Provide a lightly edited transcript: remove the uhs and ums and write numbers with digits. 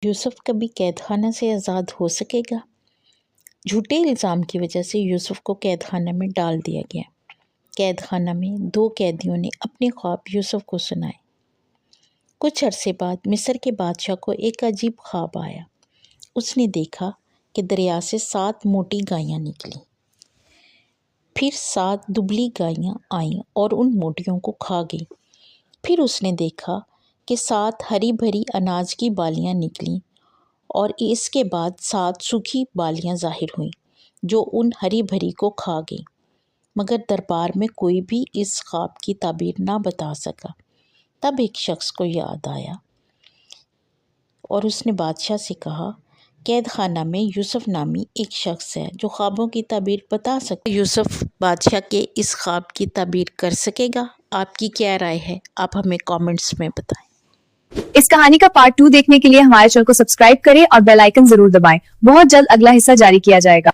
यूसुफ कभी कैद खाना से आज़ाद हो सकेगा? झूठे इल्ज़ाम की वजह से यूसुफ को कैद खाना में डाल दिया गया। कैद खाना में 2 कैदियों ने अपने ख्वाब यूसुफ को सुनाए। कुछ अरसे बाद मिस्र के बादशाह को एक अजीब ख्वाब आया। उसने देखा कि दरिया से 7 मोटी गायें निकलीं। फिर 7 दुबली गायें आईं और उन मोटियों को खा गईं। फिर उसने देखा कि 7 हरी भरी अनाज की बालियां निकलीं और इसके बाद 7 सूखी बालियां ज़ाहिर हुईं जो उन हरी भरी को खा गईं। मगर दरबार में कोई भी इस ख्वाब की ताबीर ना बता सका। तब एक शख्स को याद आया और उसने बादशाह से कहा, कैद खाना में यूसुफ नामी एक शख्स है जो ख्वाबों की ताबीर बता सकता है। यूसुफ बादशाह के इस ख्वाब की ताबीर कर सकेगा? आपकी क्या राय है? आप हमें कमेंट्स में बताएं। इस कहानी का पार्ट 2 देखने के लिए हमारे चैनल को सब्सक्राइब करें और बेल आइकन जरूर दबाएं। बहुत जल्द अगला हिस्सा जारी किया जाएगा।